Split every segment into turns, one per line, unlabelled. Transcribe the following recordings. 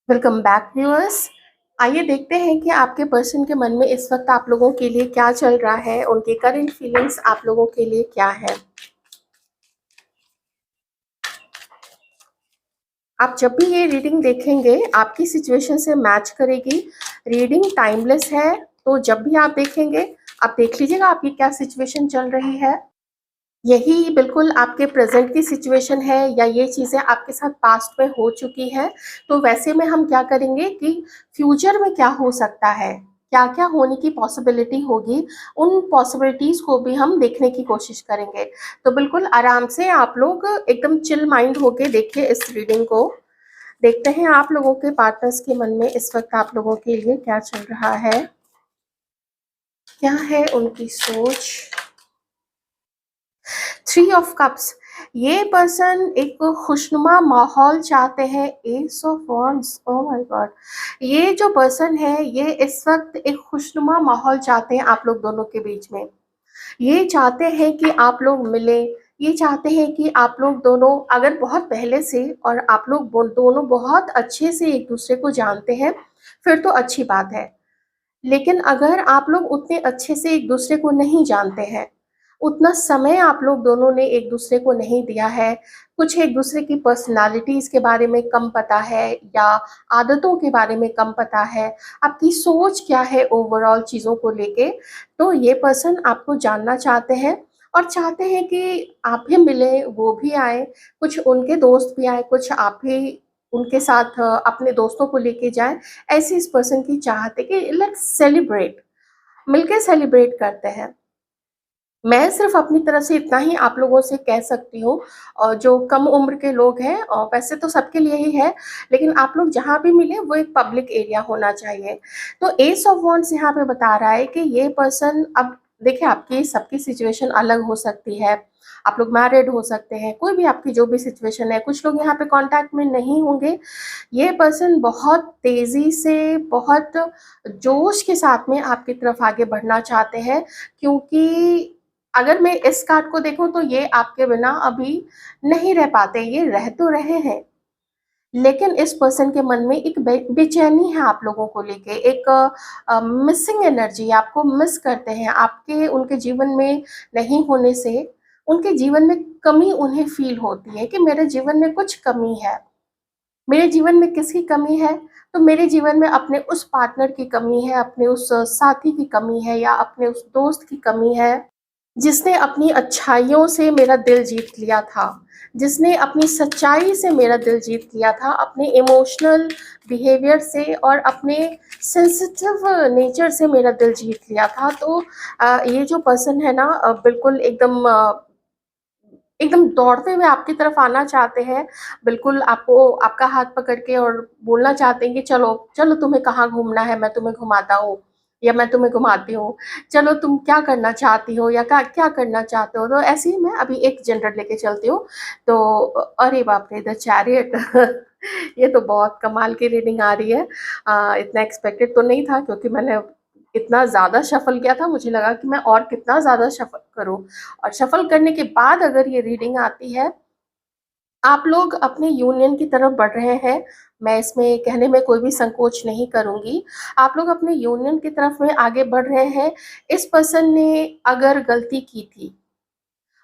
Welcome back viewers. आइए देखते हैं कि आपके पर्सन के मन में इस वक्त आप लोगों के लिए क्या चल रहा है, उनके करंट फीलिंग्स आप लोगों के लिए क्या है। आप जब भी ये रीडिंग देखेंगे आपकी सिचुएशन से मैच करेगी। रीडिंग टाइमलेस है, तो जब भी आप देखेंगे आप देख लीजिएगा आपकी क्या सिचुएशन चल रही है। यही बिल्कुल आपके प्रेजेंट की सिचुएशन है या ये चीज़ें आपके साथ पास्ट में हो चुकी हैं। तो वैसे में हम क्या करेंगे कि फ्यूचर में क्या हो सकता है, क्या क्या होने की पॉसिबिलिटी होगी, उन पॉसिबिलिटीज़ को भी हम देखने की कोशिश करेंगे। तो बिल्कुल आराम से आप लोग एकदम चिल माइंड होके देखिए इस रीडिंग को। देखते हैं आप लोगों के पार्टनर्स के मन में इस वक्त आप लोगों के लिए क्या चल रहा है, क्या है उनकी सोच। थ्री ऑफ कप्स, ये पर्सन एक खुशनुमा माहौल चाहते हैं। S of wands, oh my God, ये जो पर्सन है ये इस वक्त एक खुशनुमा माहौल चाहते हैं आप लोग दोनों के बीच में। ये चाहते हैं कि आप लोग मिलें, ये चाहते हैं कि आप लोग दोनों अगर बहुत पहले से और आप लोग दोनों बहुत अच्छे से एक दूसरे को जानते हैं फिर तो अच्छी बात है। लेकिन अगर आप लोग उतने अच्छे से एक दूसरे को नहीं जानते हैं, उतना समय आप लोग दोनों ने एक दूसरे को नहीं दिया है, कुछ एक दूसरे की पर्सनालिटीज़ के बारे में कम पता है या आदतों के बारे में कम पता है, आपकी सोच क्या है ओवरऑल चीज़ों को लेके, तो ये पर्सन आपको जानना चाहते हैं और चाहते हैं कि आप भी मिलें, वो भी आएँ, कुछ उनके दोस्त भी आएँ, कुछ आप भी उनके साथ अपने दोस्तों को लेके जाएँ। ऐसी इस पर्सन की चाहत है कि लेट्स सेलिब्रेट, मिलके सेलिब्रेट करते हैं। मैं सिर्फ अपनी तरफ से इतना ही आप लोगों से कह सकती हूँ। और जो कम उम्र के लोग हैं और वैसे तो सबके लिए ही है, लेकिन आप लोग जहाँ भी मिले वो एक पब्लिक एरिया होना चाहिए। तो एस ऑफ वॉन्ड्स यहाँ पे बता रहा है कि ये पर्सन, अब देखिए आपकी सबकी सिचुएशन अलग हो सकती है, आप लोग मैरिड हो सकते हैं, कोई भी आपकी जो भी सिचुएशन है, कुछ लोग यहाँ पे कांटेक्ट में नहीं होंगे। ये पर्सन बहुत तेज़ी से, बहुत जोश के साथ में आपकी तरफ आगे बढ़ना चाहते हैं, क्योंकि अगर मैं इस कार्ड को देखूं तो ये आपके बिना अभी नहीं रह पाते, ये रह तो रहे हैं, लेकिन इस पर्सन के मन में एक बेचैनी है आप लोगों को लेके, एक मिसिंग एनर्जी, आपको मिस करते हैं, आपके उनके जीवन में नहीं होने से उनके जीवन में कमी उन्हें फील होती है कि मेरे जीवन में कुछ कमी है। मेरे जीवन में किसकी कमी है? तो मेरे जीवन में अपने उस पार्टनर की कमी है, अपने उस साथी की कमी है या अपने उस दोस्त की कमी है जिसने अपनी अच्छाइयों से मेरा दिल जीत लिया था, जिसने अपनी सच्चाई से मेरा दिल जीत लिया था, अपने इमोशनल बिहेवियर से और अपने सेंसिटिव नेचर से मेरा दिल जीत लिया था। तो ये जो पर्सन है ना, बिल्कुल एकदम एकदम दौड़ते हुए आपकी तरफ आना चाहते हैं, बिल्कुल आपको आपका हाथ पकड़ के और बोलना चाहते हैं कि चलो, चलो तुम्हें कहाँ घूमना है, मैं तुम्हें घुमाता हूँ या मैं तुम्हें घुमाती हूँ। चलो तुम क्या करना चाहती हो या क्या क्या करना चाहते हो? तो ऐसे ही मैं अभी एक जनरल लेके चलती हूँ। तो अरे बाप रे! द चैरियट ये तो बहुत कमाल की रीडिंग आ रही है। इतना एक्सपेक्टेड तो नहीं था क्योंकि मैंने इतना ज़्यादा शफ़ल किया था, मुझे लगा कि मैं और कितना ज़्यादा शफ़ल करूँ। और शफ़ल करने के बाद अगर ये रीडिंग आती है, आप लोग अपने यूनियन की तरफ बढ़ रहे हैं, मैं इसमें कहने में कोई भी संकोच नहीं करूँगी। आप लोग अपने यूनियन की तरफ में आगे बढ़ रहे हैं। इस पर्सन ने अगर गलती की थी,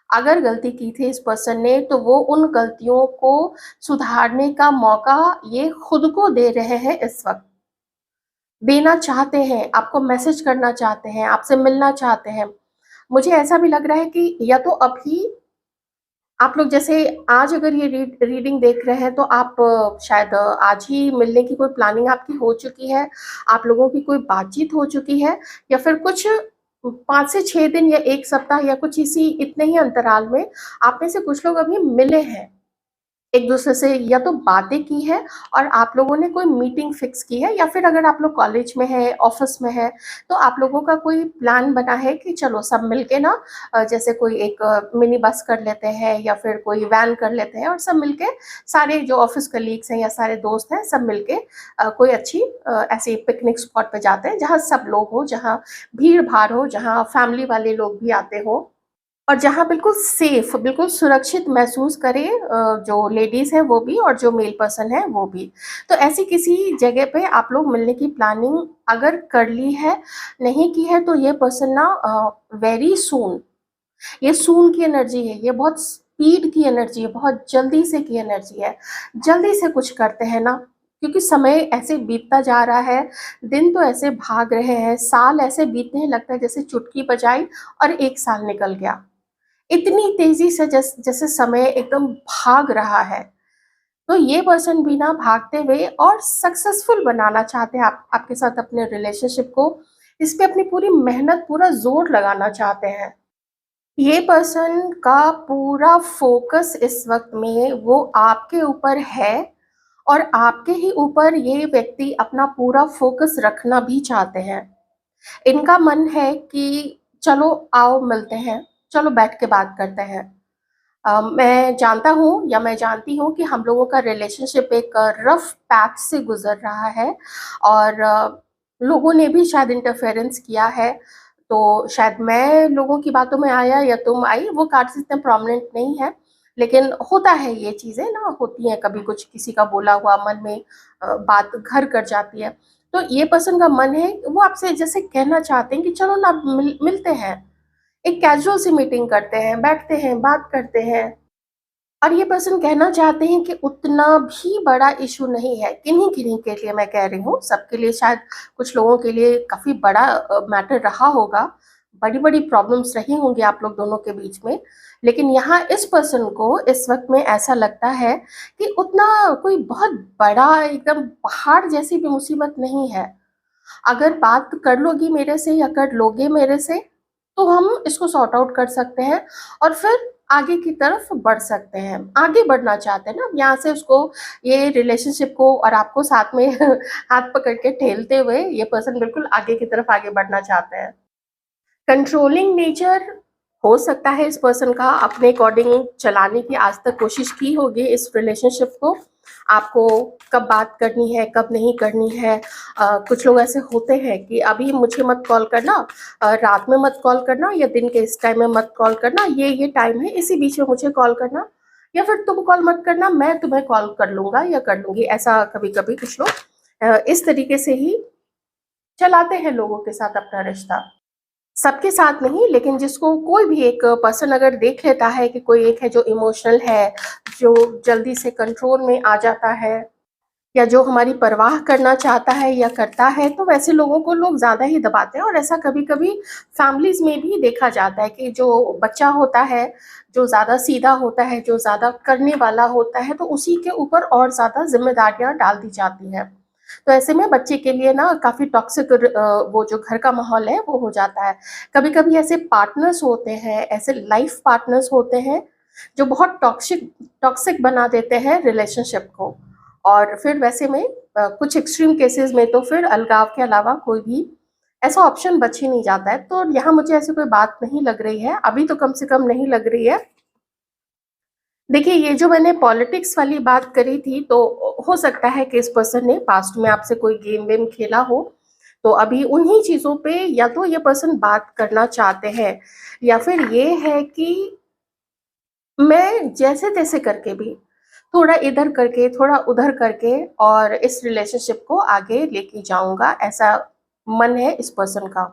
अगर गलती की थी इस पर्सन ने, तो वो उन गलतियों को सुधारने का मौका ये खुद को दे रहे हैं इस वक़्त। देना चाहते हैं, आपको मैसेज करना चाहते हैं, आपसे मिलना चाहते हैं। मुझे ऐसा भी लग रहा है कि या तो अभी आप लोग जैसे आज अगर ये रीडिंग देख रहे हैं तो आप शायद आज ही मिलने की कोई प्लानिंग आपकी हो चुकी है, आप लोगों की कोई बातचीत हो चुकी है या फिर कुछ 5 से 6 दिन या 1 सप्ताह या कुछ इसी इतने ही अंतराल में आप में से कुछ लोग अभी मिले हैं। एक-दूसरे से या तो बातें की हैं और आप लोगों ने कोई मीटिंग फिक्स की है या फिर अगर आप लोग कॉलेज में हैं, ऑफ़िस में हैं, तो आप लोगों का कोई प्लान बना है कि चलो सब मिलके ना जैसे कोई एक मिनी बस कर लेते हैं या फिर कोई वैन कर लेते हैं और सब मिलके सारे जो ऑफ़िस कलीग्स हैं या सारे दोस्त हैं, सब मिलके कोई अच्छी ऐसी पिकनिक स्पॉट पे जाते हैं, जहाँ सब लोग हों, जहाँ भीड़-भाड़ हो, जहाँ फैमिली वाले लोग भी आते हों। और जहाँ बिल्कुल सेफ, बिल्कुल सुरक्षित महसूस करे जो लेडीज़ है वो भी और जो मेल पर्सन है वो भी। तो ऐसी किसी जगह पे आप लोग मिलने की प्लानिंग अगर कर ली है, नहीं की है तो ये पर्सन ना वेरी सून, ये सून की एनर्जी है, ये बहुत स्पीड की एनर्जी है, बहुत जल्दी से की एनर्जी है। जल्दी से कुछ करते हैं ना, क्योंकि समय ऐसे बीतता जा रहा है, दिन तो ऐसे भाग रहे हैं, साल ऐसे बीतने हैं, लगता है जैसे चुटकी बजाई और 1 साल निकल गया। इतनी तेज़ी से जैसे समय एकदम भाग रहा है। तो ये पर्सन भी ना भागते हुए और सक्सेसफुल बनाना चाहते हैं आपके साथ अपने रिलेशनशिप को। इस पे अपनी पूरी मेहनत, पूरा ज़ोर लगाना चाहते हैं। ये पर्सन का पूरा फ़ोकस इस वक़्त में वो आपके ऊपर है और आपके ही ऊपर ये व्यक्ति अपना पूरा फ़ोकस रखना भी चाहते हैं। इनका मन है कि चलो आओ मिलते हैं, चलो बैठ के बात करते हैं। मैं जानता हूँ या मैं जानती हूँ कि हम लोगों का रिलेशनशिप एक रफ़ पैच से गुज़र रहा है और लोगों ने भी शायद इंटरफेरेंस किया है, तो शायद मैं लोगों की बातों में आया या तुम आई, वो कार्ड्स इतने प्रोमिनेंट नहीं है, लेकिन होता है ये चीज़ें ना होती हैं, कभी कुछ किसी का बोला हुआ मन में बात घर कर जाती है। तो ये पर्सन का मन है, वो आपसे जैसे कहना चाहते हैं कि चलो ना मिलते हैं। एक कैजुअल सी मीटिंग करते हैं, बैठते हैं, बात करते हैं और ये पर्सन कहना चाहते हैं कि उतना भी बड़ा इश्यू नहीं है। किन्हीं-किन्हीं के लिए मैं कह रही हूँ, सबके लिए शायद कुछ लोगों के लिए काफ़ी बड़ा मैटर रहा होगा। बड़ी-बड़ी प्रॉब्लम्स रही होंगी आप लोग दोनों के बीच में। लेकिन यहाँ इस पर्सन को इस वक़्त में ऐसा लगता है कि उतना कोई बहुत बड़ा एकदम पहाड़ जैसी भी मुसीबत नहीं है। अगर बात कर लोगी मेरे से या कर लोगे मेरे से, तो हम इसको सॉर्ट आउट कर सकते हैं और फिर आगे की तरफ बढ़ सकते हैं। आगे बढ़ना चाहते हैं ना, यहाँ से उसको ये रिलेशनशिप को और आपको साथ में हाथ पकड़ के ठेलते हुए ये पर्सन बिल्कुल आगे की तरफ आगे बढ़ना चाहते हैं। कंट्रोलिंग नेचर हो सकता है इस पर्सन का, अपने अकॉर्डिंग चलाने की आज तक कोशिश की होगी इस रिलेशनशिप को। आपको कब बात करनी है, कब नहीं करनी है। कुछ लोग ऐसे होते हैं कि अभी मुझे मत कॉल करना, रात में मत कॉल करना या दिन के इस टाइम में मत कॉल करना, ये टाइम है, इसी बीच में मुझे कॉल करना या फिर तुम कॉल मत करना, मैं तुम्हें कॉल कर लूँगा या कर लूँगी। ऐसा कभी-कभी कुछ लोग इस तरीके से ही चलाते हैं लोगों के साथ अपना रिश्ता। सबके साथ नहीं, लेकिन जिसको कोई भी एक पर्सन अगर देख लेता है कि कोई एक है जो इमोशनल है, जो जल्दी से कंट्रोल में आ जाता है या जो हमारी परवाह करना चाहता है या करता है, तो वैसे लोगों को लोग ज़्यादा ही दबाते हैं और ऐसा कभी-कभी फैमिलीज़ में भी देखा जाता है कि जो बच्चा होता है, जो ज़्यादा सीधा होता है, जो ज़्यादा करने वाला होता है, तो उसी के ऊपर और ज़्यादा ज़िम्मेदारियाँ डाल दी जाती हैं। तो ऐसे में बच्चे के लिए ना काफ़ी टॉक्सिक वो जो घर का माहौल है वो हो जाता है। कभी-कभी ऐसे पार्टनर्स होते हैं, ऐसे लाइफ पार्टनर्स होते हैं, जो बहुत टॉक्सिक बना देते हैं रिलेशनशिप को और फिर वैसे में कुछ एक्सट्रीम केसेज़ में तो फिर अलगाव के अलावा कोई भी ऐसा ऑप्शन बच ही नहीं जाता है। तो यहाँ मुझे ऐसी कोई बात नहीं लग रही है, अभी तो कम से कम नहीं लग रही है। देखिए, ये जो मैंने पॉलिटिक्स वाली बात करी थी, तो हो सकता है कि इस पर्सन ने पास्ट में आपसे कोई गेम-वेम खेला हो, तो अभी उन्हीं चीज़ों पे या तो ये पर्सन बात करना चाहते हैं या फिर ये है कि मैं जैसे-तैसे करके भी, थोड़ा इधर करके, थोड़ा उधर करके और इस रिलेशनशिप को आगे लेके जाऊँगा, ऐसा मन है इस पर्सन का।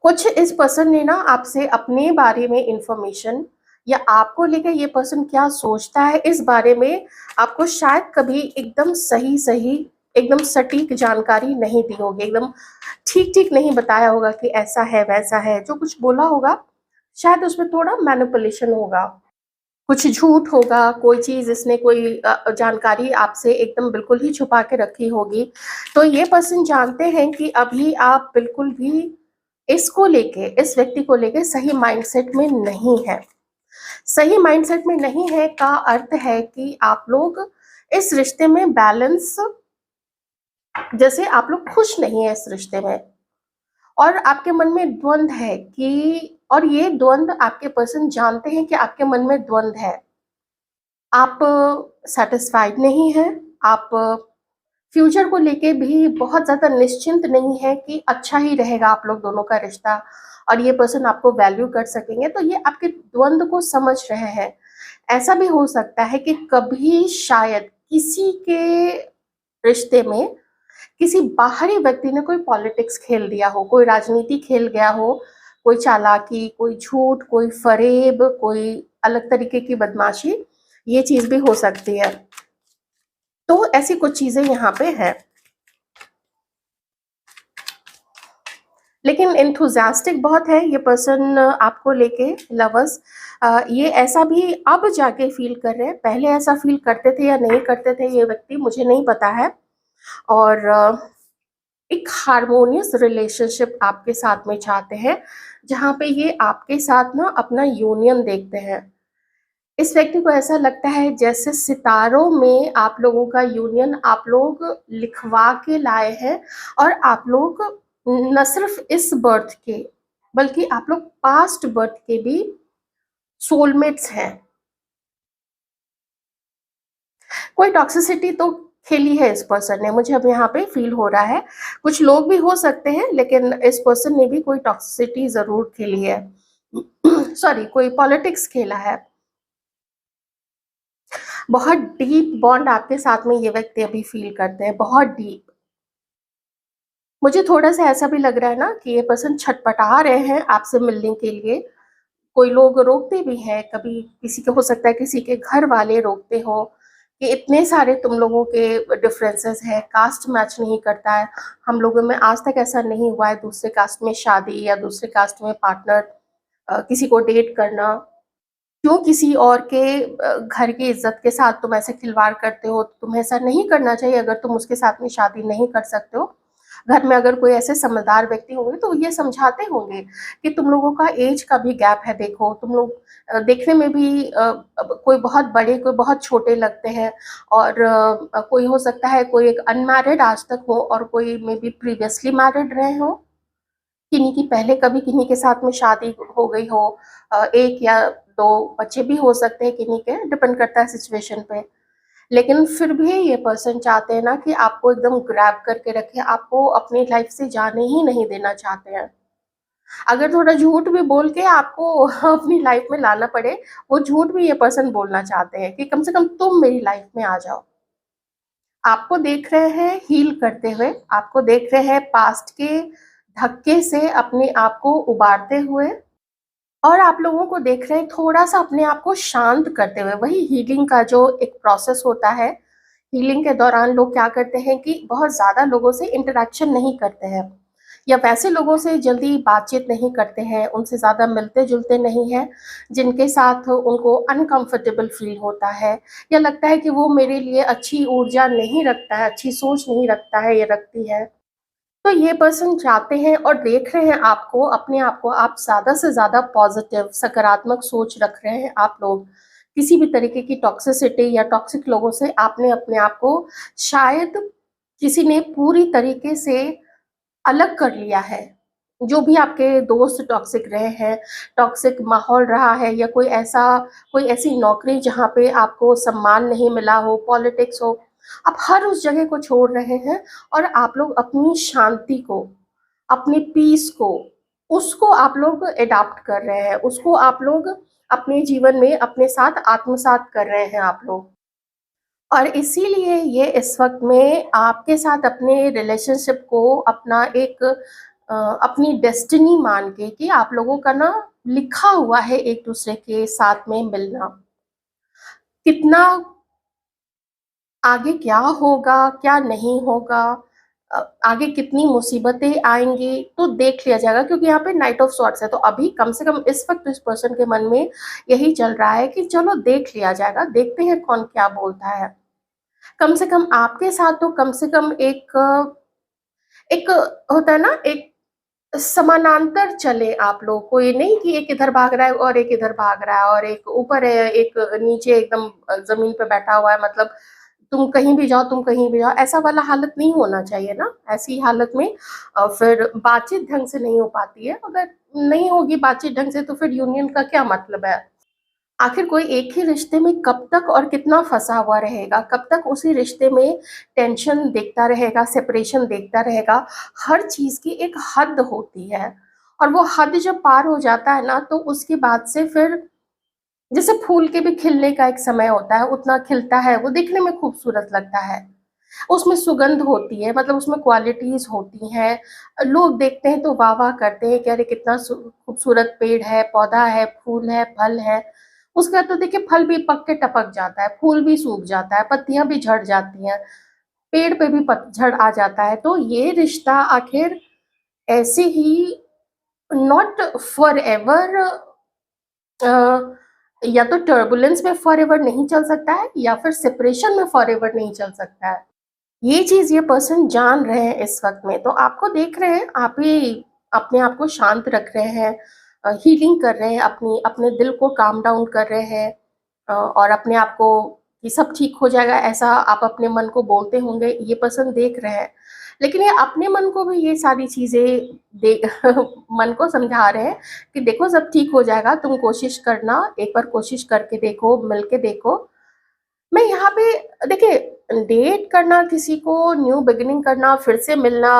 कुछ इस पर्सन ने ना आपसे अपने बारे में इन्फॉर्मेशन या आपको लेके ये पर्सन क्या सोचता है इस बारे में आपको शायद कभी एकदम सही-सही, एकदम सटीक जानकारी नहीं दी होगी, एकदम ठीक-ठीक नहीं बताया होगा कि ऐसा है, वैसा है। जो कुछ बोला होगा, शायद उसमें थोड़ा मैनिपुलेशन होगा। कुछ झूठ होगा, कोई चीज़ इसने कोई जानकारी आपसे एकदम बिल्कुल ही छुपा के रखी होगी। तो ये पर्सन जानते हैं कि अभी आप बिल्कुल भी इसको लेके, इस व्यक्ति को लेके सही माइंडसेट में नहीं हैं। सही माइंडसेट में नहीं है का अर्थ है कि आप लोग इस रिश्ते में बैलेंस, जैसे आप लोग खुश नहीं हैं इस रिश्ते में और आपके मन में द्वंद है कि और ये द्वंद आपके पर्सन जानते हैं कि आपके मन में द्वंद है। आप सैटिस्फाइड नहीं हैं, आप फ्यूचर को लेके भी बहुत ज़्यादा निश्चिंत नहीं हैं कि अच्छा ही रहेगा आप लोग दोनों का रिश्ता। और ये पर्सन आपको वैल्यू कर सकेंगे, तो ये आपके द्वंद को समझ रहे हैं। ऐसा भी हो सकता है कि कभी शायद किसी के रिश्ते में किसी बाहरी व्यक्ति ने कोई पॉलिटिक्स खेल दिया हो, कोई राजनीति खेल गया हो, कोई चालाकी, कोई झूठ, कोई फरेब, कोई अलग तरीके की बदमाशी, ये चीज़ भी हो सकती है। तो ऐसी कुछ चीज़ें यहाँ पे हैं। लेकिन एंथुसियास्टिक बहुत है ये पर्सन आपको लेके, लवर्स। ये ऐसा भी अब जाके फ़ील कर रहे हैं, पहले ऐसा फ़ील करते थे या नहीं करते थे ये व्यक्ति मुझे नहीं पता है। और एक हार्मोनियस रिलेशनशिप आपके साथ में चाहते हैं, जहाँ पे ये आपके साथ ना अपना यूनियन देखते हैं। इस व्यक्ति को ऐसा लगता है जैसे सितारों में आप लोगों का यूनियन आप लोग लिखवा के लाए हैं, और आप लोग न सिर्फ इस बर्थ के बल्कि आप लोग पास्ट बर्थ के भी सोलमेट्स हैं। कोई टॉक्सिसिटी तो खेली है इस पर्सन ने, मुझे अब यहाँ पे फील हो रहा है। कुछ लोग भी हो सकते हैं, लेकिन इस पर्सन ने भी कोई टॉक्सिसिटी जरूर खेली है। सॉरी, कोई पॉलिटिक्स खेला है। बहुत डीप बॉन्ड आपके साथ में ये व्यक्ति अभी फील करते हैं, बहुत डीप। मुझे थोड़ा सा ऐसा भी लग रहा है ना कि ये पर्सन छटपटा रहे हैं आपसे मिलने के लिए। कोई लोग रोकते भी हैं, कभी किसी के हो सकता है किसी के घर वाले रोकते हो कि इतने सारे तुम लोगों के डिफरेंसेस हैं, कास्ट मैच नहीं करता है, हम लोगों में आज तक ऐसा नहीं हुआ है दूसरे कास्ट में शादी या दूसरे कास्ट में पार्टनर किसी को डेट करना। क्यों किसी और के घर की इज्जत के साथ तुम ऐसे खिलवाड़ करते हो? तुम्हें ऐसा नहीं करना चाहिए। अगर तुम उसके साथ में शादी नहीं कर सकते हो, घर में अगर कोई ऐसे समझदार व्यक्ति होंगे तो ये समझाते होंगे कि तुम लोगों का एज का भी गैप है, देखो तुम लोग देखने में भी कोई बहुत बड़े कोई बहुत छोटे लगते हैं। और कोई हो सकता है कोई एक अनमैरिड आज तक हो और कोई मे बी प्रीवियसली मैरिड रहे हो, किन्हीं की पहले कभी किन्हीं के साथ में शादी हो गई हो, एक या दो बच्चे भी हो सकते हैं किन्हीं के, डिपेंड करता है सिचुएशन पे। लेकिन फिर भी ये पर्सन चाहते हैं ना कि आपको एकदम ग्रैब करके रखे, आपको अपनी लाइफ से जाने ही नहीं देना चाहते हैं। अगर थोड़ा झूठ भी बोल के आपको अपनी लाइफ में लाना पड़े, वो झूठ भी ये पर्सन बोलना चाहते हैं कि कम से कम तुम मेरी लाइफ में आ जाओ। आपको देख रहे हैं हील करते हुए, आपको देख रहे हैं पास्ट के धक्के से अपने आप को उबारते हुए, और आप लोगों को देख रहे हैं थोड़ा-सा अपने आप को शांत करते हुए। वही हीलिंग का जो एक प्रोसेस होता है, हीलिंग के दौरान लोग क्या करते हैं कि बहुत ज़्यादा लोगों से इंटरैक्शन नहीं करते हैं, या वैसे लोगों से जल्दी बातचीत नहीं करते हैं, उनसे ज़्यादा मिलते-जुलते नहीं हैं, जिनके साथ उनको अनकम्फ़र्टेबल फ़ील होता है, या लगता है कि वो मेरे लिए अच्छी ऊर्जा नहीं रखता है, अच्छी सोच नहीं रखता है, या रखती है। तो ये पर्सन चाहते हैं और देख रहे हैं आपको, अपने आप को आप ज़्यादा से ज़्यादा पॉजिटिव सकारात्मक सोच रख रहे हैं आप लोग। किसी भी तरीके की टॉक्सिसिटी या टॉक्सिक लोगों से आपने अपने आप को शायद किसी ने पूरी तरीके से अलग कर लिया है। जो भी आपके दोस्त टॉक्सिक रहे हैं, टॉक्सिक माहौल रहा है, या कोई ऐसी नौकरी जहाँ पे आपको सम्मान नहीं मिला हो, पॉलिटिक्स हो, आप हर उस जगह को छोड़ रहे हैं और आप लोग अपनी शांति को, अपने पीस को, उसको आप लोग एडॉप्ट कर रहे हैं, उसको आप लोग अपने जीवन में अपने साथ आत्मसात कर रहे हैं आप लोग। और इसीलिए ये इस वक़्त में आपके साथ अपने रिलेशनशिप को अपना एक अपनी डेस्टिनी मान के कि आप लोगों का ना लिखा हुआ है एक-दूसरे के साथ में मिलना। कितना आगे क्या होगा, क्या नहीं होगा, आगे कितनी मुसीबतें आएँगी, तो देख लिया जाएगा, क्योंकि यहाँ पे नाइट ऑफ सॉर्ड्स है। तो अभी कम से कम इस वक़्त इस पर्सन के मन में यही चल रहा है कि चलो देख लिया जाएगा, देखते हैं कौन क्या बोलता है। कम से कम आपके साथ तो कम से कम एक एक होता है ना, एक समानांतर चले आप लोग, कोई नहीं कि एक इधर भाग रहा है और एक इधर भाग रहा है, और एक ऊपर है, एक नीचे एकदम ज़मीन पे बैठा हुआ है, मतलब तुम कहीं भी जाओ, तुम कहीं भी जाओ, ऐसा वाला हालत नहीं होना चाहिए ना। ऐसी हालत में फिर बातचीत ढंग से नहीं हो पाती है। अगर नहीं होगी बातचीत ढंग से तो फिर यूनियन का क्या मतलब है? आखिर कोई एक ही रिश्ते में कब तक और कितना फँसा हुआ रहेगा? कब तक उसी रिश्ते में टेंशन देखता रहेगा, सेपरेशन देखता रहेगा? हर चीज़ की एक हद होती है, और वो हद जब पार हो जाता है ना, तो उसके बाद से फिर जैसे फूल के भी खिलने का एक समय होता है, उतना खिलता है, वो दिखने में खूबसूरत लगता है। उसमें सुगंध होती है, मतलब उसमें क्वालिटीज़ होती हैं। लोग देखते हैं तो वाह-वाह करते हैं कि अरे कितना खूबसूरत पेड़ है, पौधा है, फूल है, फल है। उसके बाद तो देखिए फल भी पक के टपक जाता है, फूल भी सूख जाता है, पत्तियाँ भी झड़ जाती हैं, पेड़ पे भी पतझड़ आ जाता है। तो ये रिश्ता आखिर ऐसे ही नॉट फॉरएवर अ, या तो टर्बुलेंस में फॉरएवर नहीं चल सकता है या फिर सेपरेशन में फॉरएवर नहीं चल सकता है। ये चीज़ ये पर्सन जान रहे हैं इस वक़्त में, तो आपको देख रहे हैं, आप ही अपने आप को शांत रख रहे हैं, हीलिंग कर रहे हैं, अपने दिल को काम डाउन कर रहे हैं, और अपने आप को कि सब ठीक हो जाएगा, ऐसा आप अपने मन को बोलते होंगे, ये पर्सन देख रहे हैं। लेकिन ये अपने मन को भी ये सारी चीज़ें दे मन को समझा रहे हैं कि देखो सब ठीक हो जाएगा, तुम कोशिश करना, एक बार कोशिश करके देखो, मिल के देखो। मैं यहाँ पे देखिए, डेट करना, किसी को न्यू बिगिनिंग करना, फिर से मिलना,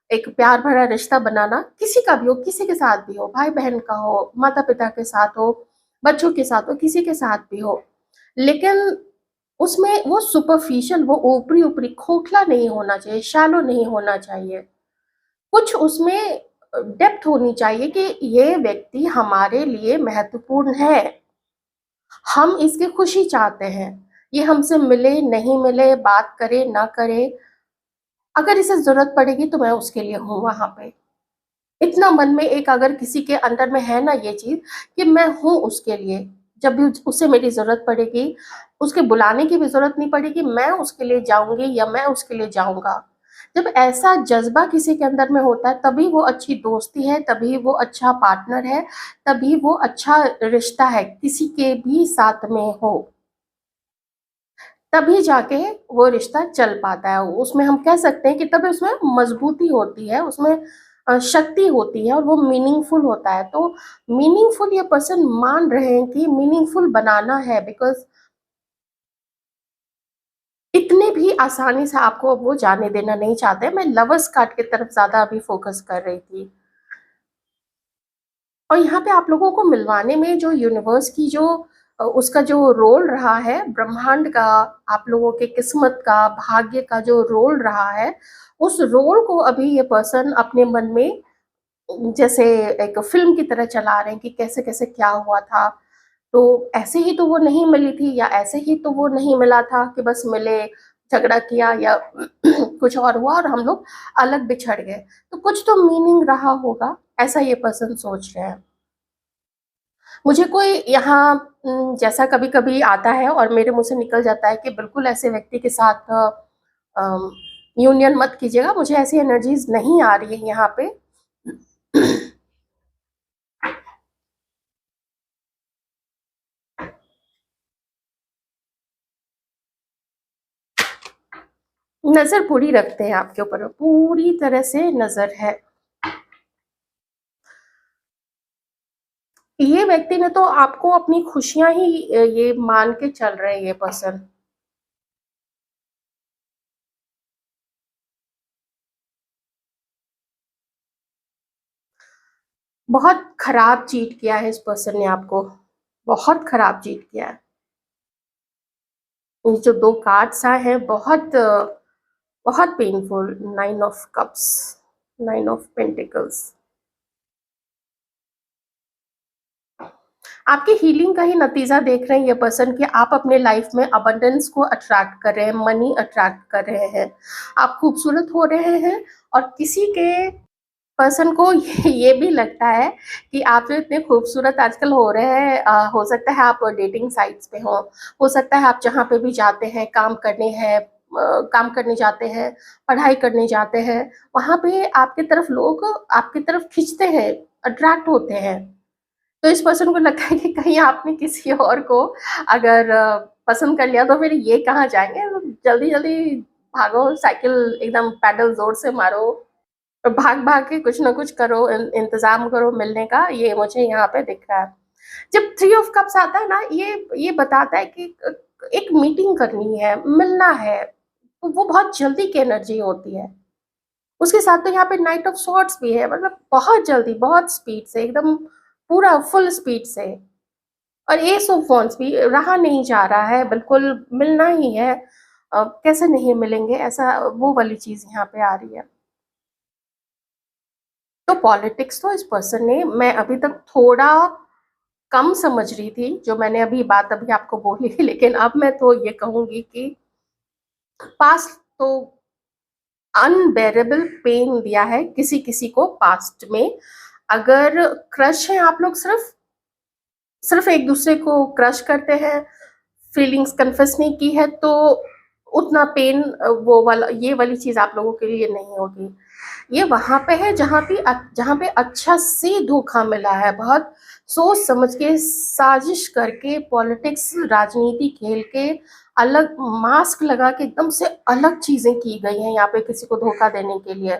एक प्यार भरा रिश्ता बनाना, किसी का भी हो, किसी के साथ भी हो, भाई-बहन का हो, माता-पिता के साथ हो, बच्चों के साथ हो, किसी के साथ भी हो। लेकिन उसमें वो सुपरफिशियल, वो ऊपरी-ऊपरी खोखला नहीं होना चाहिए, शैलो नहीं होना चाहिए। कुछ उसमें डेप्थ होनी चाहिए कि ये व्यक्ति हमारे लिए महत्वपूर्ण है। हम इसकी खुशी चाहते हैं। ये हमसे मिले, नहीं मिले, बात करे, ना करे, अगर इसे ज़रूरत पड़ेगी तो मैं उसके लिए हूँ वहाँ पे। इतना मन में एक अगर किसी के अंदर में है ना ये चीज़ कि मैं हूँ उसके लिए, जब भी उसे मेरी ज़रूरत पड़ेगी, उसके बुलाने की भी ज़रूरत नहीं पड़ेगी, मैं उसके लिए जाऊँगी या मैं उसके लिए जाऊँगा। जब ऐसा जज़्बा किसी के अंदर में होता है, तभी वो अच्छी दोस्ती है, तभी वो अच्छा पार्टनर है, तभी वो अच्छा रिश्ता है, किसी के भी साथ में हो। तभी जाके वो रिश्ता चल पाता है। उसमें हम कह सकते हैं कि तभी उसमें मज़बूती होती है, उसमें शक्ति होती है और वो मीनिंगफुल होता है। तो मीनिंगफुल ये पर्सन मान रहे हैं कि मीनिंगफुल बनाना है, बिकॉज़ इतने भी आसानी से आपको वो जाने देना नहीं चाहते। मैं लवर्स कार्ड की तरफ ज़्यादा अभी फ़ोकस कर रही थी। और यहाँ पे आप लोगों को मिलवाने में जो यूनिवर्स की जो उसका जो रोल रहा है, ब्रह्मांड का, आप लोगों के किस्मत का, भाग्य का जो रोल रहा है, उस रोल को अभी ये पर्सन अपने मन में जैसे एक फ़िल्म की तरह चला रहे हैं कि कैसे-कैसे क्या हुआ था। तो ऐसे ही तो वो नहीं मिली थी या ऐसे ही तो वो नहीं मिला था कि बस मिले, झगड़ा किया या कुछ और हुआ और हम लोग अलग बिछड़ गए। तो कुछ तो मीनिंग रहा होगा, ऐसा ये पर्सन सोच रहे हैं। मुझे कोई यहाँ जैसा कभी-कभी आता है और मेरे मुँह से निकल जाता है कि बिल्कुल ऐसे व्यक्ति के साथ अम, यूनियन मत कीजिएगा, मुझे ऐसी एनर्जीज़ नहीं आ रही है यहाँ पे। नज़र पूरी रखते हैं आपके ऊपर, पूरी तरह से नज़र है। ये व्यक्ति ने तो आपको अपनी खुशियाँ ही ये मान के चल रहे हैं ये पर्सन। बहुत खराब चीट किया है इस पर्सन ने आपको, बहुत खराब चीट किया है। ये जो 2 कार्ड्स आए हैं बहुत painful, 9 of cups, 9 of pentacles. आपकी हीलिंग का ही नतीजा देख रहे हैं ये पर्सन कि आप अपने लाइफ में अबंडेंस को अट्रैक्ट कर रहे हैं, मनी अट्रैक्ट कर रहे हैं। आप खूबसूरत हो रहे हैं और किसी के पर्सन को ये भी लगता है कि आप जो इतने खूबसूरत आजकल हो रहे हैं, हो सकता है आप डेटिंग साइट्स पे हो सकता है आप जहाँ पे भी जाते हैं, काम करने जाते हैं, पढ़ाई करने जाते हैं, वहाँ पे आपकी तरफ लोग आपकी तरफ खींचते हैं, अट्रैक्ट होते हैं। तो इस पर्सन को लगता है कि कहीं आपने किसी और को अगर पसंद कर लिया तो फिर ये कहाँ जाएँगे, तो जल्दी-जल्दी भागो, साइकिल एकदम पैडल ज़ोर से मारो, और भाग-भाग के कुछ ना कुछ करो, इंतज़ाम करो मिलने का, ये मुझे यहाँ पे दिख रहा है। जब थ्री ऑफ कप्स आता है ना, ये बताता है कि एक मीटिंग करनी है, मिलना है, तो वो बहुत जल्दी की एनर्जी होती है। उसके साथ तो यहाँ पे नाइट ऑफ सॉर्ड्स भी है, मतलब बहुत जल्दी, बहुत स्पीड से, एकदम पूरा फुल स्पीड से। और एस ऑफ वॉन्ड्स भी रहा नहीं जा रहा है, बिल्कुल मिलना ही है। कैसे नहीं मिलेंगे, ऐसा वो वाली चीज यहाँ पे आ रही है। तो पॉलिटिक्स तो इस पर्सन ने, मैं अभी तक थोड़ा कम समझ रही थी, जो मैंने अभी बात अभी आपको बोली लेकिन अब मैं तो ये कहूंगी कि पास्ट तो अनबेरेबल पेन दिया है किसी किसी को पास्ट में। अगर क्रश है, आप लोग सिर्फ सिर्फ एक दूसरे को क्रश करते हैं, फीलिंग्स कन्फेस नहीं की है, तो उतना पेन वो वाला, ये वाली चीज आप लोगों के लिए नहीं होगी। ये वहां पे है जहाँ पे अच्छा से धोखा मिला है, बहुत सोच समझ के, साजिश करके, पॉलिटिक्स, राजनीति खेल के, अलग मास्क लगा के एकदम से अलग चीजें की गई हैं यहाँ पे किसी को धोखा देने के लिए।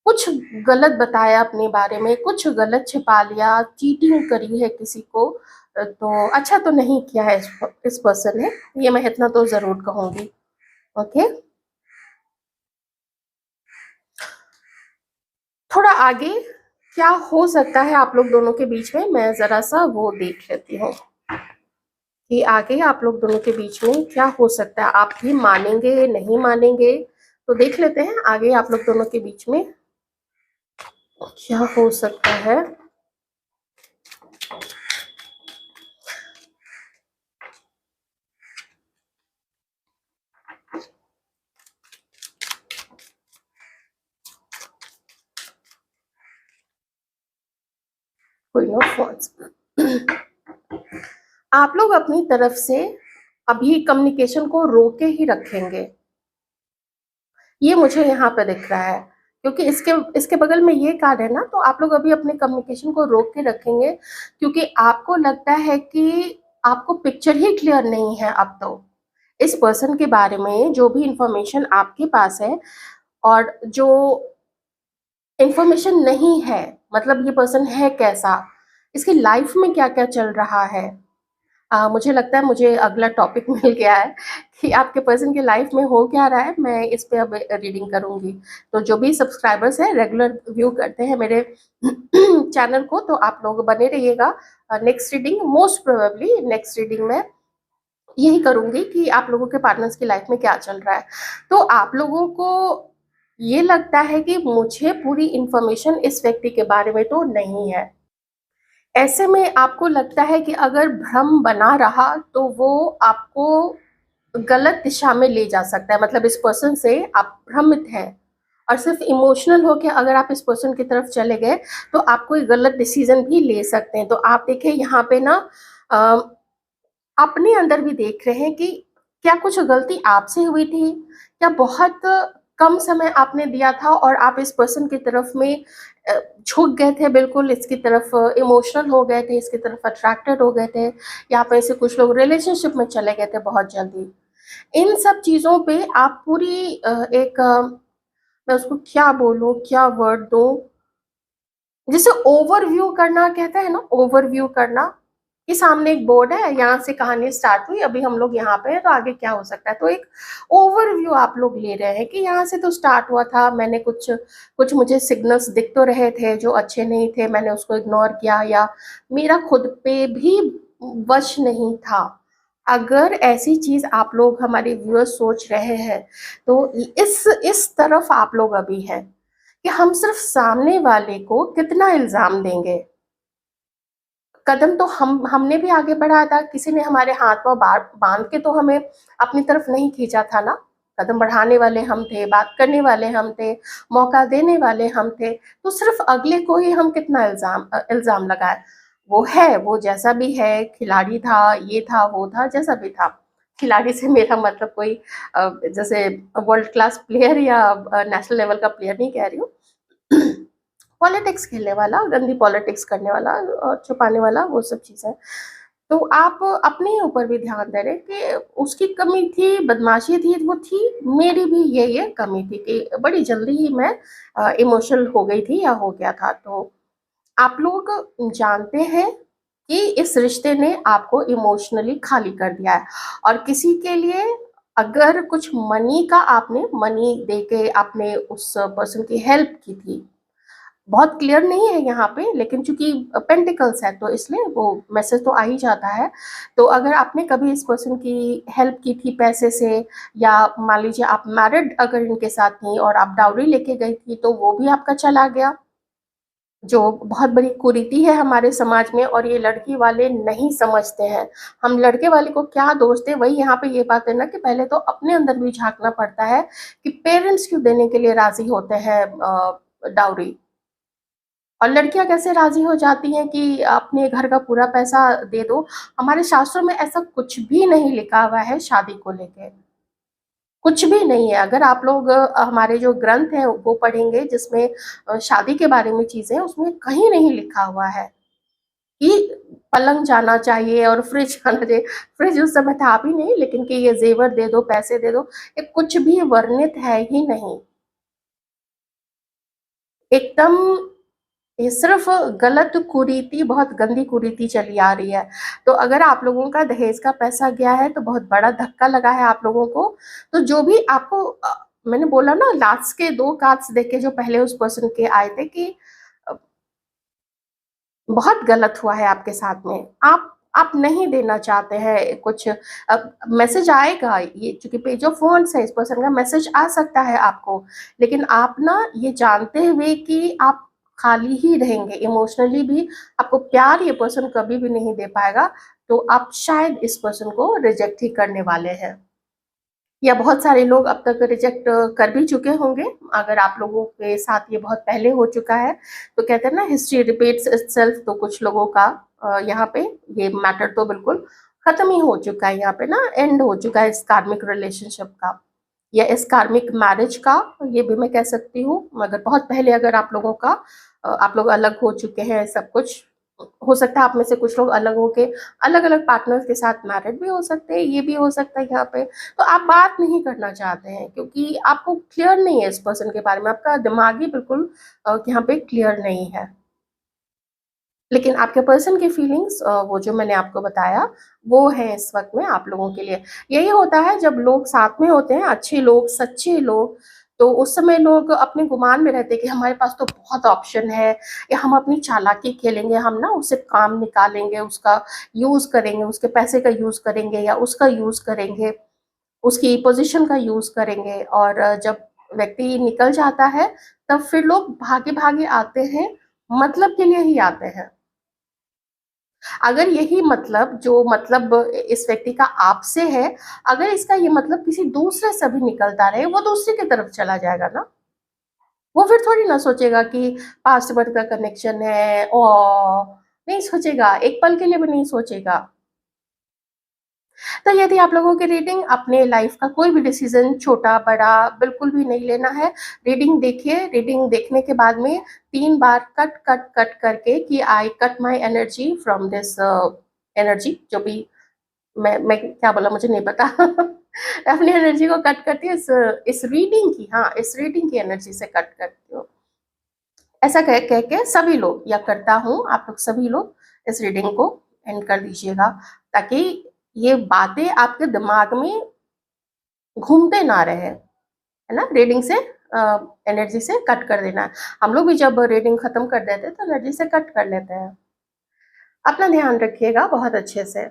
कुछ गलत बताया अपने बारे में, कुछ गलत छिपा लिया, चीटिंग करी है किसी को। तो अच्छा तो नहीं किया है इस पर्सन ने, ये मैं इतना तो जरूर कहूंगी। ओके, थोड़ा आगे क्या हो सकता है आप लोग दोनों के बीच में, मैं जरा सा वो देख लेती हूँ कि आगे आप लोग दोनों के बीच में क्या हो सकता है। आप भी मानेंगे नहीं मानेंगे, तो देख लेते हैं आगे आप लोग दोनों के बीच में क्या हो सकता है। क्वीन ऑफ वॉन्ड्स, आप लोग अपनी तरफ से अभी कम्युनिकेशन को रोके ही रखेंगे, ये मुझे यहाँ पे दिख रहा है। क्योंकि इसके इसके बगल में ये कार्ड है ना, तो आप लोग अभी अपने कम्युनिकेशन को रोक के रखेंगे, क्योंकि आपको लगता है कि आपको पिक्चर ही क्लियर नहीं है अब तो इस पर्सन के बारे में, जो भी इंफॉर्मेशन आपके पास है और जो इंफॉर्मेशन नहीं है, मतलब ये पर्सन है कैसा, इसकी लाइफ में क्या क्या चल रहा है। मुझे लगता है मुझे अगला टॉपिक मिल गया है कि आपके पर्सन की लाइफ में हो क्या रहा है, मैं इस पे अब रीडिंग करूंगी। तो जो भी सब्सक्राइबर्स हैं, रेगुलर व्यू करते हैं मेरे चैनल को, तो आप लोग बने रहिएगा। Next reading, most probably next reading में यही करूंगी कि आप लोगों के पार्टनर्स की लाइफ में क्या चल रहा है। तो आप लोगों को ये लगता है कि मुझे पूरी इंफॉर्मेशन इस व्यक्ति के बारे में तो नहीं है, ऐसे में आपको लगता है कि अगर भ्रम बना रहा तो वो आपको गलत दिशा में ले जा सकता है। मतलब इस पर्सन से आप भ्रमित हैं और सिर्फ इमोशनल होके अगर आप इस पर्सन की तरफ चले गए तो आप कोई गलत डिसीजन भी ले सकते हैं। तो आप देखें यहाँ पे ना, अ, अपने अंदर भी देख रहे हैं कि क्या कुछ गलती आपसे हुई थी, क्या बहुत कम समय आपने दिया था और आप इस पर्सन की तरफ में झुक गए थे, बिल्कुल इसकी तरफ इमोशनल हो गए थे, इसकी तरफ अट्रैक्टेड हो गए थे, या फिर ऐसे कुछ लोग रिलेशनशिप में चले गए थे बहुत जल्दी। इन सब चीज़ों पे आप पूरी एक मैं उसको क्या बोलूँ, क्या वर्ड दूँ, जिसे ओवरव्यू करना कहते हैं ना, ओवरव्यू करना, कि सामने एक बोर्ड है, यहाँ से कहानी स्टार्ट हुई, अभी हम लोग यहाँ पे हैं, तो आगे क्या हो सकता है। तो एक ओवरव्यू आप लोग ले रहे हैं कि यहाँ से तो स्टार्ट हुआ था, मैंने कुछ कुछ मुझे सिग्नल्स दिख तो रहे थे जो अच्छे नहीं थे, मैंने उसको इग्नोर किया, या मेरा खुद पे भी वश नहीं था। अगर ऐसी चीज आप लोग हमारे व्यूअर्स सोच रहे हैं, तो इस तरफ आप लोग अभी हैं कि हम सिर्फ सामने वाले को कितना इल्जाम देंगे। कदम तो हमने भी आगे बढ़ाया था, किसी ने हमारे हाथ पांव बांध के तो हमें अपनी तरफ नहीं खींचा था ना। कदम बढ़ाने वाले हम थे, बात करने वाले हम थे, मौका देने वाले हम थे। तो सिर्फ अगले को ही हम कितना इल्जाम लगाए। वो है, वो जैसा भी है, खिलाड़ी था, ये था, वो था, जैसा भी था। खिलाड़ी से मेरा मतलब कोई जैसे वर्ल्ड क्लास प्लेयर या नेशनल लेवल का प्लेयर नहीं कह रही हूँ। पॉलिटिक्स खेलने वाला, गंदी पॉलिटिक्स करने वाला और छुपाने वाला, वो सब चीज़ें। तो आप अपने ऊपर भी ध्यान दे रहे कि उसकी कमी थी, बदमाशी थी, वो थी, मेरी भी ये कमी थी कि बड़ी जल्दी ही मैं इमोशनल हो गई थी या हो गया था। तो आप लोग जानते हैं कि इस रिश्ते ने आपको इमोशनली खाली कर दिया है और किसी के लिए अगर कुछ मनी दे के आपने उस पर्सन की हेल्प की थी, बहुत क्लियर नहीं है यहाँ पे, लेकिन चूंकि पेंटिकल्स है तो इसलिए वो मैसेज तो आ ही जाता है। तो अगर आपने कभी इस पर्सन की हेल्प की थी पैसे से, या मान लीजिए आप मैरिड अगर इनके साथ थी और आप डाउरी लेके गई थी, तो वो भी आपका चला गया, जो बहुत बड़ी कुरीति है हमारे समाज में, और ये लड़की वाले नहीं समझते हैं। हम लड़के वाले को क्या दोष दें, वही यहाँ पे ये बात है ना कि पहले तो अपने अंदर भी झांकना पड़ता है कि पेरेंट्स क्यों देने के लिए राजी होते हैं डाउरी, और लड़कियां कैसे राजी हो जाती हैं कि अपने घर का पूरा पैसा दे दो। हमारे शास्त्रों में ऐसा कुछ भी नहीं लिखा हुआ है शादी को लेके, कुछ भी नहीं है। अगर आप लोग हमारे जो ग्रंथ हैं वो पढ़ेंगे जिसमें शादी के बारे में चीजें, उसमें कहीं नहीं लिखा हुआ है कि पलंग जाना चाहिए और फ्रिज जाना चाहिए। फ्रिज उस समय था भी नहीं, लेकिन कि ये जेवर दे दो, पैसे दे दो, ये कुछ भी वर्णित है ही नहीं। एकदम ये सिर्फ गलत कुरीति, बहुत गंदी कुरीति चली आ रही है। तो अगर आप लोगों का दहेज का पैसा गया है तो बहुत बड़ा धक्का लगा है आप लोगों को। तो जो भी आपको मैंने बोला ना, लास्ट के 2 कार्ड्स देख के जो पहले उस पर्सन के आए थे कि अ, बहुत गलत हुआ है आपके साथ में। आप नहीं देना चाहते हैं कुछ। अब मैसेज आएगा, ये चूँकि पेज ऑफ वांड्स है, इस पर्सन का मैसेज आ सकता है आपको, लेकिन आप ना ये जानते हुए कि आप खाली ही रहेंगे, इमोशनली भी आपको प्यार ये पर्सन कभी भी नहीं दे पाएगा, तो आप शायद इस पर्सन को रिजेक्ट ही करने वाले हैं। या बहुत सारे लोग अब तक रिजेक्ट कर भी चुके होंगे। अगर आप लोगों के साथ ये बहुत पहले हो चुका है, तो कहते हैं ना हिस्ट्री रिपीट्स इटसेल्फ, तो कुछ लोगों का यहाँ पे ये मैटर तो बिल्कुल खत्म ही हो चुका है, यहाँ पे ना एंड हो चुका है इस कार्मिक रिलेशनशिप का, या इस कार्मिक मैरिज का, ये भी मैं कह सकती हूँ। मगर बहुत पहले अगर आप लोगों का आप लोग अलग हो चुके हैं, सब कुछ हो सकता है। आप में से कुछ लोग अलग होके अलग अलग पार्टनर्स के साथ मैरिड भी हो सकते हैं, ये भी हो सकता है यहाँ पे। तो आप बात नहीं करना चाहते हैं क्योंकि आपको क्लियर नहीं है इस पर्सन के बारे में, आपका दिमाग ही बिल्कुल यहाँ पे क्लियर नहीं है। लेकिन आपके पर्सन की फीलिंग्स वो जो मैंने आपको बताया, वो है इस वक्त में आप लोगों के लिए। यही होता है जब लोग साथ में होते हैं, अच्छे लोग, सच्चे लोग, तो उस समय लोग अपने गुमान में रहते हैं कि हमारे पास तो बहुत ऑप्शन है, या हम अपनी चालाकी खेलेंगे, हम ना उससे काम निकालेंगे, उसका यूज़ करेंगे, उसके पैसे का यूज़ करेंगे, या उसका यूज़ करेंगे, उसकी पोजीशन का यूज़ करेंगे। और जब व्यक्ति निकल जाता है, तब फिर लोग भागे-भागे आते हैं, मतलब के लिए ही आते हैं। अगर यही मतलब जो मतलब इस व्यक्ति का आपसे है, अगर इसका ये मतलब किसी दूसरे से भी निकलता रहे, वो दूसरे की तरफ चला जाएगा ना। वो फिर थोड़ी ना सोचेगा कि पास्ट बर्थ का कनेक्शन है, नहीं सोचेगा, एक पल के लिए भी नहीं सोचेगा। तो यदि आप लोगों की रीडिंग, अपने लाइफ का कोई भी डिसीजन छोटा बड़ा बिल्कुल भी नहीं लेना है। रीडिंग देखिए, रीडिंग देखने के बाद में 3 बार कट कट कट करके कि I cut my energy from this energy, जो भी मैं क्या बोला मुझे नहीं पता। अपनी एनर्जी को कट करती हूँ इस रीडिंग की, हाँ इस रीडिंग की एनर्जी से कट करती हूँ। ऐसा कह के सभी लोग, या करता हूँ, आप लोग सभी लोग इस रीडिंग को एंड कर दीजिएगा, ताकि ये बातें आपके दिमाग में घूमते ना रहे, है ना। रीडिंग से एनर्जी से कट कर देना है। हम लोग भी जब रीडिंग खत्म कर देते हैं तो एनर्जी से कट कर लेते हैं। अपना ध्यान रखिएगा बहुत अच्छे से।